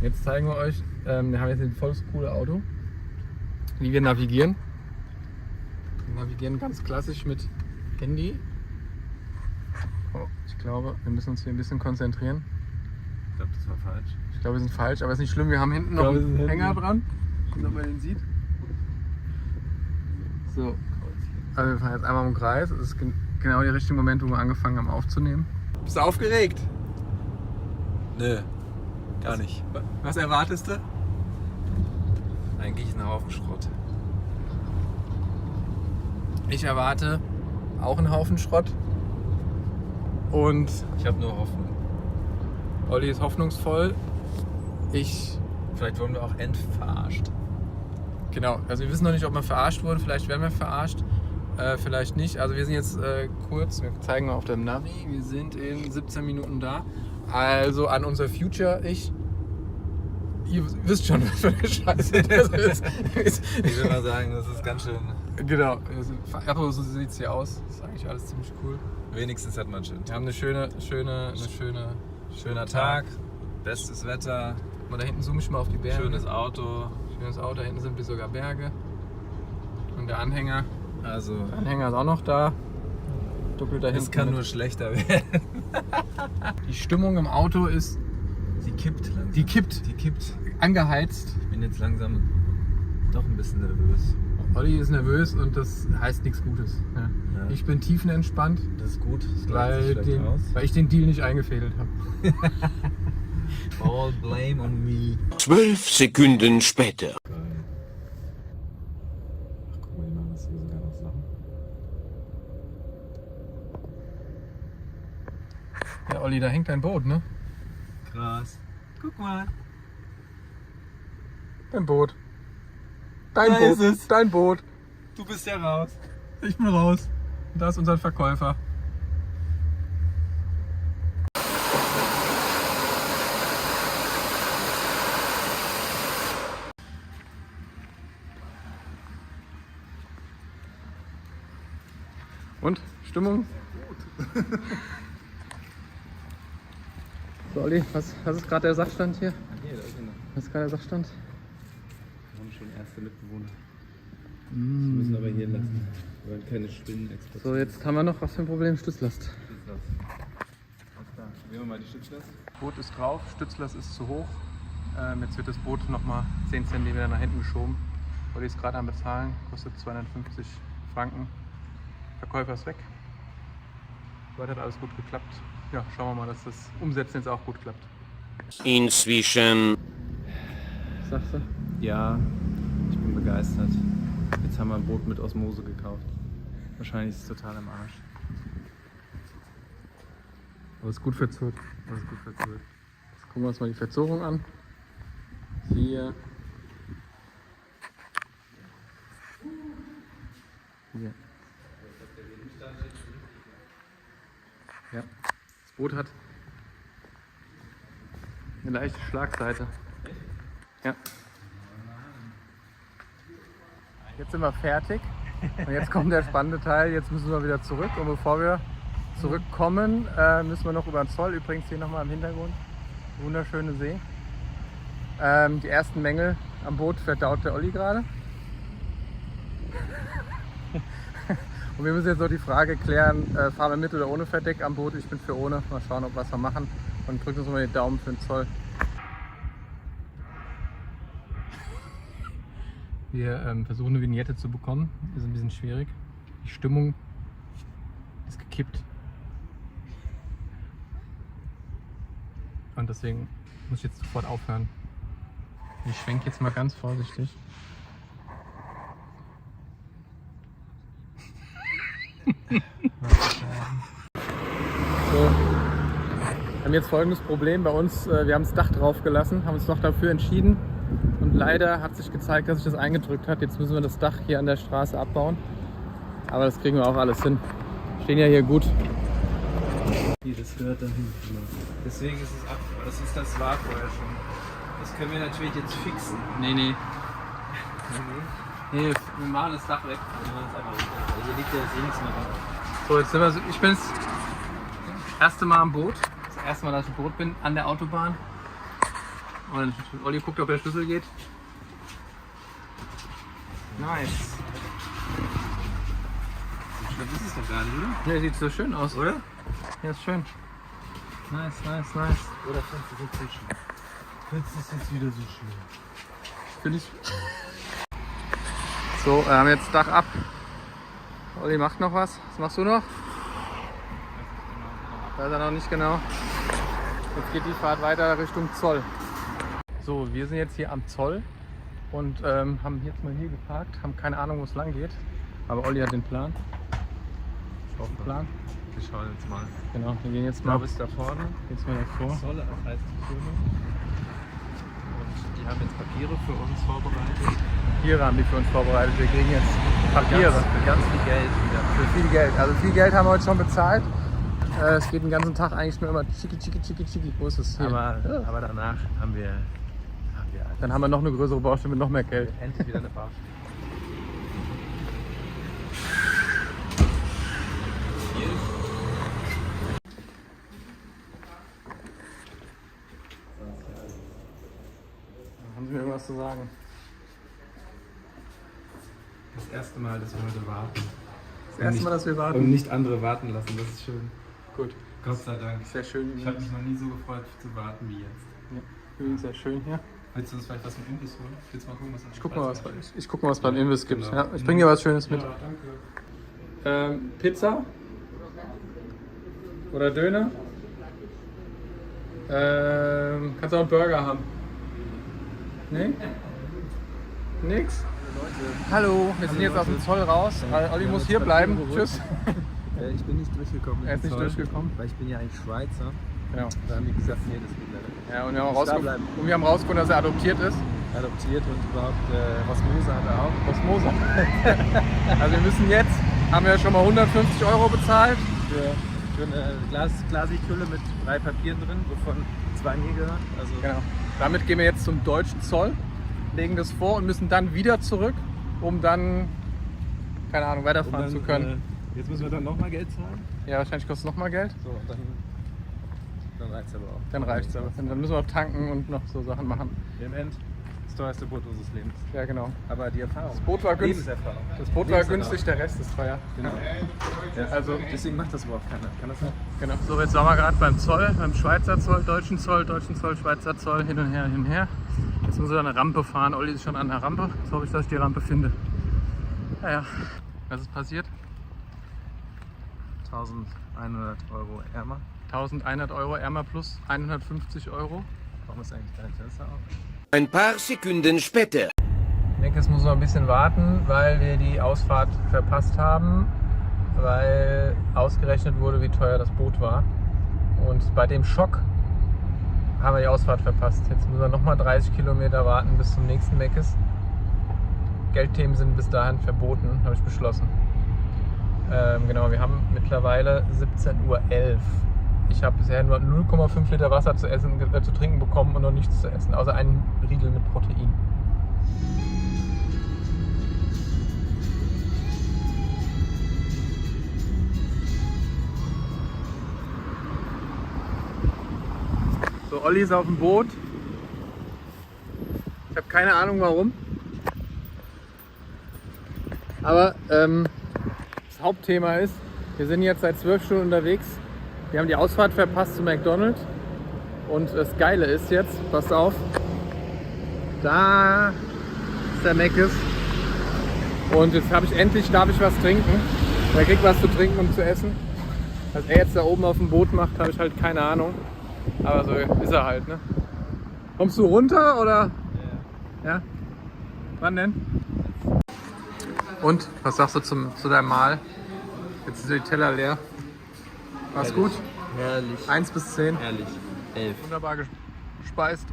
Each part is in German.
Jetzt zeigen wir euch, wir haben jetzt ein volles coole Auto, wie wir navigieren. Wir navigieren ganz klassisch mit Handy. Oh, ich glaube, wir müssen uns hier ein bisschen konzentrieren. Ich glaube, das war falsch. Ich glaube, wir sind falsch, aber ist nicht schlimm. Wir haben hinten noch einen Hänger dran. Und ob man den sieht. So, also wir fahren jetzt einmal im Kreis. Das ist genau der richtige Moment, wo wir angefangen haben aufzunehmen. Bist du aufgeregt? Nö, gar nicht. Was erwartest du? Eigentlich ein Haufen Schrott. Ich erwarte auch einen Haufen Schrott. Und Ich habe nur Hoffnung. Olli ist hoffnungsvoll. Vielleicht wurden wir auch verarscht. Genau, also wir wissen noch nicht, ob wir verarscht wurden. Vielleicht werden wir verarscht, vielleicht nicht. Also wir sind jetzt kurz, wir zeigen mal auf dem Navi, wir sind in 17 Minuten da. Also an unser Future-Ich. Ihr wisst schon, was für eine Scheiße das ist. Ich würde mal sagen, das ist ganz schön. Genau, aber so sieht es hier aus. Das ist eigentlich alles ziemlich cool. Wenigstens hat man schön. Wir haben Schöner Tag, bestes Wetter, Da hinten zoome ich mal auf die Berge. schönes Auto. Schönes Auto, da hinten sind bis sogar Berge. Und der Anhänger. Also, Der Anhänger ist auch noch da. Doppelt da es hinten kann mit. nur schlechter werden. Die Stimmung im Auto ist Die kippt langsam. Die kippt. Angeheizt. Ich bin jetzt langsam doch ein bisschen nervös. Olli ist nervös und das heißt nichts Gutes. Ja. Ja. Ich bin tiefenentspannt, Das ist gut. Das gleicht sich vielleicht aus. weil ich den Deal nicht eingefädelt habe. All blame on me. 12 Sekunden später. Geil. Ach, guck mal, die machen das hier sogar noch Sachen. Ja, Olli, da hängt dein Boot, ne? Krass. Guck mal. Dein Boot. Dein Da Boot. ist es. Dein Boot. Du bist ja raus. Ich bin raus. Und da ist unser Verkäufer. Und? Stimmung? Gut. So, Olli, was ist gerade der Sachstand hier? Hier, da ist er noch. Was ist gerade der Sachstand? Wir haben schon erste Mitbewohner. Wir müssen aber hier lassen. Wir wollen keine Spinnen exportieren. So, jetzt haben wir noch was für ein Problem? Stützlast. Stützlast. Alles klar. Nehmen wir mal die Stützlast. Boot ist drauf, Stützlast ist zu hoch. Jetzt wird das Boot nochmal 10 cm nach hinten geschoben. Olli ist gerade am Bezahlen, kostet 250 Franken. Verkäufer ist weg. Soweit hat alles gut geklappt. Ja, schauen wir mal, dass das Umsetzen jetzt auch gut klappt. Inzwischen Was sagst du? Ja, ich bin begeistert. Jetzt haben wir ein Boot mit Osmose gekauft. Wahrscheinlich ist es total im Arsch. Aber ist gut verzurrt. Das ist gut verzögert. Jetzt gucken wir uns mal die Verzurrung an. Hier. Hier. Ja. Das Boot hat eine leichte Schlagseite. Ja. Jetzt sind wir fertig. Und jetzt kommt der spannende Teil. Jetzt müssen wir wieder zurück. Und bevor wir zurückkommen, müssen wir noch über den Zoll. Übrigens hier nochmal im Hintergrund. Wunderschöne See. Die ersten Mängel am Boot verdaut der Olli gerade. Und wir müssen jetzt noch die Frage klären, fahren wir mit oder ohne Verdeck am Boot? Ich bin für ohne. Mal schauen, ob was wir machen. Und drückt uns mal den Daumen für den Zoll. Wir versuchen eine Vignette zu bekommen. Das ist ein bisschen schwierig. Die Stimmung ist gekippt. Und deswegen muss ich jetzt sofort aufhören. Ich schwenke jetzt mal ganz vorsichtig. So. Wir haben jetzt folgendes Problem bei uns. Wir haben das Dach drauf gelassen, haben uns noch dafür entschieden. Und leider hat sich gezeigt, dass sich das eingedrückt hat. Jetzt müssen wir das Dach hier an der Straße abbauen. Aber das kriegen wir auch alles hin. Wir stehen ja hier gut. Das gehört da hinten. Deswegen ist es ab. Das war vorher schon. Das können wir natürlich jetzt fixen. Nee, wir machen das Dach weg. Hier liegt ja jetzt eh nichts mehr drauf. So, jetzt sind wir, ich bin das erste Mal am Boot. Das erste Mal, dass ich am Boot bin, an der Autobahn. Und Olli guckt, ob der Schlüssel geht. Nice. Das ist es doch gar nicht, oder? Der sieht so schön aus, oder? Ja, ist schön. Nice. Oder findest du das jetzt schön? Findest du das jetzt wieder so schön? Finde ich. So, wir haben jetzt Dach ab. Olli macht noch was. Was machst du noch? Weiß er noch nicht genau. Jetzt geht die Fahrt weiter Richtung Zoll. So, wir sind jetzt hier am Zoll und haben jetzt mal hier geparkt, haben keine Ahnung, wo es lang geht. Aber Olli hat den Plan. Ich hoffe. Plan. Wir schauen jetzt mal. Genau, wir gehen jetzt Ich mal. glaube, es ist da vorne. Jetzt mal davor. Zolle heißt die Firma. Und die haben jetzt Papiere für uns vorbereitet. Papiere haben die für uns vorbereitet. Wir kriegen jetzt Papiere. Für ganz viel Geld wieder. Für viel Geld. Also viel Geld haben wir heute schon bezahlt. Es geht den ganzen Tag eigentlich nur immer chiki. Wo ist es? Hier. Aber danach haben wir Dann haben wir noch eine größere Baustelle mit noch mehr Geld. endlich wieder eine Baustelle. Haben Sie mir irgendwas zu sagen? Das erste Mal, dass wir heute warten. Das erste Mal, dass wir warten. Und nicht andere warten lassen, das ist schön. Gut. Gott sei Dank. Sehr schön. Ich habe mich noch nie so gefreut zu warten wie jetzt. Ja, übrigens sehr schön hier. Willst du uns vielleicht was mit Imbiss holen? Willst du mal gucken, was Ich guck mal, was beim Imbiss gibt. Genau. Ja, ich bringe dir was Schönes mit. Ja, danke. Pizza? Oder Döner? Kannst du auch einen Burger haben? Nee? Nix? Hallo, wir sind jetzt aus dem Zoll raus. Olli muss hier bleiben. Tschüss. Ich bin nicht durchgekommen. Er ist nicht durchgekommen. Weil ich bin ja eigentlich Schweizer. Genau. Da haben die gesagt, nee, das geht leider. Ja, und wir haben Muss da bleiben. rausgefunden, dass er adoptiert ist. Adoptiert und überhaupt Osmose hat er auch. Osmose. Also wir müssen jetzt, haben wir schon mal 150 € bezahlt. Für eine Glassichthülle mit 3 Papieren drin, wovon 2 mir gehören. Also Genau. Damit gehen wir jetzt zum deutschen Zoll, legen das vor und müssen dann wieder zurück, um dann, keine Ahnung, weiterfahren zu können. Jetzt müssen wir dann nochmal Geld zahlen. Ja, wahrscheinlich kostet es nochmal Geld. So, dann reicht es aber auch. Dann reicht es aber. Dann müssen wir auch tanken und noch so Sachen machen. Im End das teuerste Boot unseres Lebens. Ja, genau. Aber die Erfahrung. Das Boot war günstig. Lebenserfahrung. Das Boot war günstig, der Rest ist teuer. Genau. Ja, Also, deswegen macht das überhaupt keiner. Kann das sein? genau. So, jetzt waren wir gerade beim Zoll, beim Schweizer Zoll, deutschen Zoll, Schweizer Zoll, hin und her. Jetzt müssen wir eine Rampe fahren. Olli ist schon an der Rampe. Jetzt hoffe ich, dass ich die Rampe finde. Naja, was ist passiert? 1100 € ärmer. 1100 € ärmer plus 150 €. Warum ist eigentlich dein Interesse auch? Ein paar Sekunden später. Ich denke, es muss noch ein bisschen warten, weil wir die Ausfahrt verpasst haben, weil ausgerechnet wurde, wie teuer das Boot war. Und bei dem Schock haben wir die Ausfahrt verpasst. Jetzt müssen wir nochmal 30 Kilometer warten bis zum nächsten Meckes. Geldthemen sind bis dahin verboten, habe ich beschlossen. Genau, wir haben mittlerweile 17:11 Uhr. Ich habe bisher nur 0,5 Liter Wasser zu trinken bekommen und noch nichts zu essen, außer einen Riegel mit Protein. So, Olli ist auf dem Boot. Ich habe keine Ahnung warum. Aber das Hauptthema ist, wir sind jetzt seit 12 Stunden unterwegs. Wir haben die Ausfahrt verpasst zu McDonald's. Und das Geile ist jetzt, passt auf, da ist der Meckes. Und jetzt darf ich was trinken. Er kriegt was zu trinken und zu essen. Was er jetzt da oben auf dem Boot macht, habe ich halt keine Ahnung. Aber so ist er halt, ne? Kommst du runter oder? Ja. Wann denn? Und, was sagst du zu deinem Mahl? Jetzt sind die Teller leer. War's gut? Herrlich. 1 bis 10. Herrlich. 11. Wunderbar gespeist.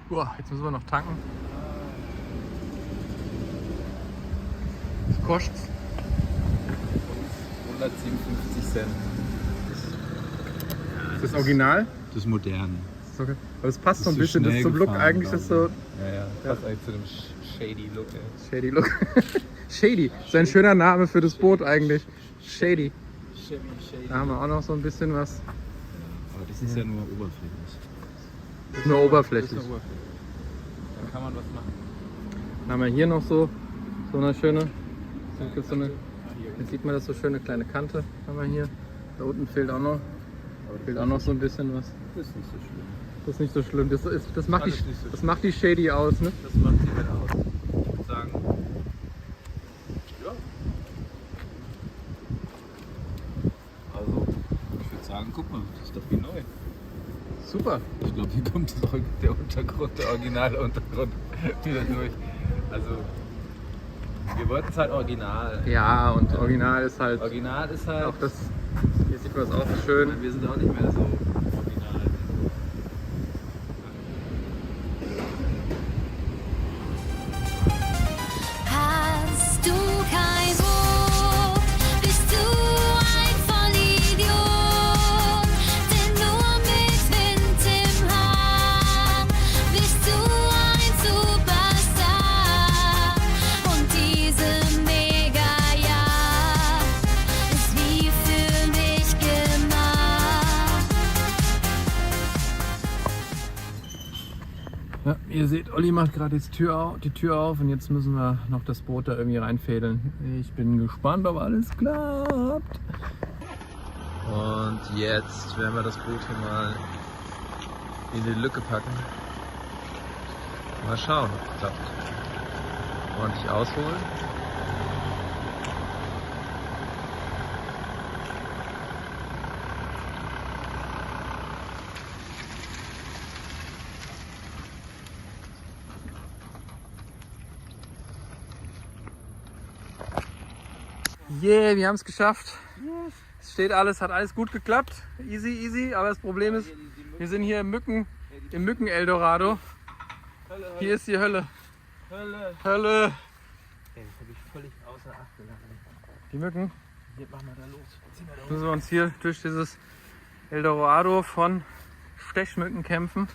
Uah, jetzt müssen wir noch tanken. Was kostet's? 157 Cent. Ist das Original? Das ist modern. Das ist okay. Aber das passt so ein so bisschen. Das ist so schnell Look gefahren, eigentlich, das ist so Ja, passt eigentlich zu dem shady Look. Ey. shady Look. Shady. Das ist ein schöner Name für das Boot eigentlich. Shady. Shady. Da haben wir auch noch so ein bisschen was. Aber das ist ja nur oberflächlich. Das ist nur oberflächlich. Dann kann man was machen. Dann haben wir hier noch so eine schöne, jetzt sieht man das, so schöne kleine Kante haben wir hier. Da unten fehlt auch noch so ein bisschen was. Das ist nicht so schlimm. Das ist nicht so schlimm. Das macht Alles nicht so das macht die Shady aus, ne? Das macht sie halt aus. Ich würde sagen. Ja. Also, ich würde sagen, guck mal, das ist doch wie neu. Super. Ich glaube, hier kommt der Untergrund, der originale Untergrund wieder durch. Also, wir wollten es halt original. Ja, und Original ist halt Auch auch das. Hier sieht man es auch schön. Wir sind auch nicht mehr so original. Hast du kein Boot, bist du ein Vollidiot, denn nur mit Wind im Haar bist du ein Superstar. Und diese Mega-Yacht ist wie für mich gemacht. Ja, ihr seht, Olli macht gerade die Tür auf und jetzt müssen wir noch das Boot da irgendwie reinfädeln. Ich bin gespannt, ob alles klappt. Und jetzt werden wir das Boot hier mal in die Lücke packen. Mal schauen, ob es klappt. Ordentlich ausholen. Yeah, wir haben es geschafft. Es steht alles, hat alles gut geklappt. Easy, easy. Aber das Problem ist, wir sind hier im Mücken-Eldorado. Hier ist die Hölle. Hölle. Ey, das habe ich völlig außer Acht gelassen. Die Mücken. Hier, mach mal da los. Zieh mal da Jetzt müssen wir uns hier durch dieses Eldorado von Stechmücken kämpfen.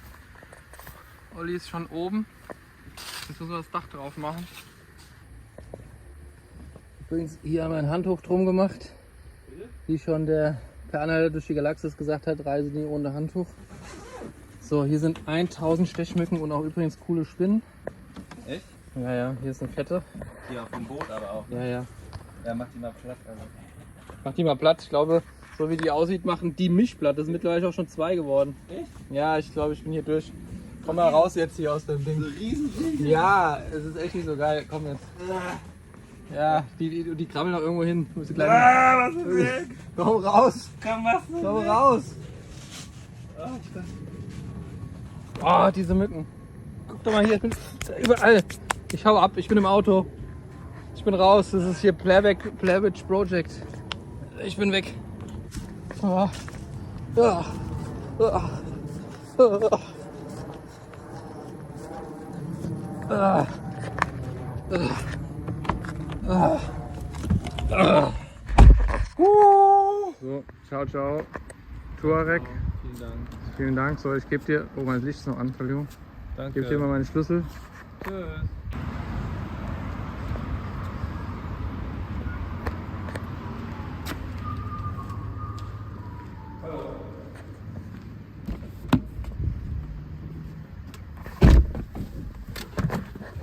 Olli ist schon oben. Jetzt müssen wir das Dach drauf machen. Übrigens, hier haben wir ein Handtuch drum gemacht. Wie schon der Per Anhalter durch die Galaxis gesagt hat, reise nie ohne Handtuch. So, hier sind 1000 Stechmücken und auch übrigens coole Spinnen. Echt? Ja, ja, hier ist eine Kette. Hier auf dem Boot aber auch. Ja, ja. Ja, mach die mal platt. Also. Mach die mal platt. Ich glaube, so wie die aussieht, machen die mich platt. Das sind mittlerweile auch schon 2 geworden. Echt? Ja, ich glaube, ich bin hier durch. Komm mal raus jetzt hier aus dem Ding. So riesen. Ja, es ist echt nicht so geil. Komm jetzt. Ja, die krabbeln noch irgendwo hin. Was ist weg? Komm raus! Komm, was ist Komm raus! Oh, diese Mücken. Guck doch mal hier, ich bin überall. Ich hau ab, ich bin im Auto. Ich bin raus, das ist hier Blair Witch Project. Ich bin weg. Oh. Ja. Oh. Oh. Ah. Ah. Ah. So, ciao, ciao. Tuareg. Vielen Dank. Vielen Dank. So, ich gebe dir. Oh, mein Licht ist noch an, Entschuldigung. Ich Danke. gebe dir mal meine Schlüssel. Tschüss.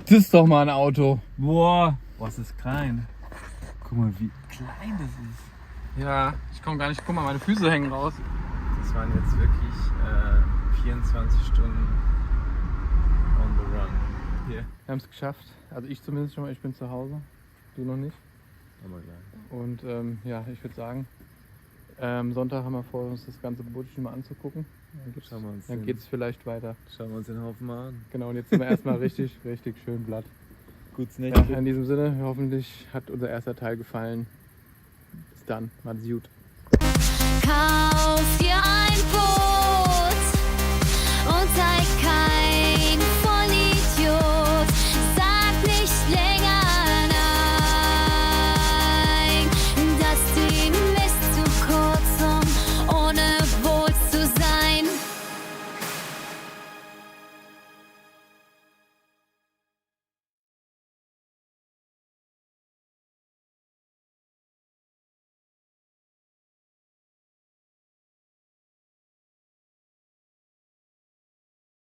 Das ist doch mal ein Auto. Boah, was ist klein. Guck mal, wie klein das ist. Ja, ich komme gar nicht. Guck mal, meine Füße hängen raus. Das waren jetzt wirklich 24 Stunden on the run. Hier. Wir haben es geschafft. Also ich zumindest schon mal. Ich bin zu Hause. Du noch nicht. Aber gleich. Und ja, ich würde sagen, Sonntag haben wir vor, uns das ganze Boot schon mal anzugucken. Dann geht es vielleicht weiter. Schauen wir uns den Haufen mal an. Genau, und jetzt sind wir erstmal richtig schön blatt. Gutes Ja, Nächte. in diesem Sinne, hoffentlich hat unser erster Teil gefallen. Bis dann, macht's gut. Kauf dir ein Boot.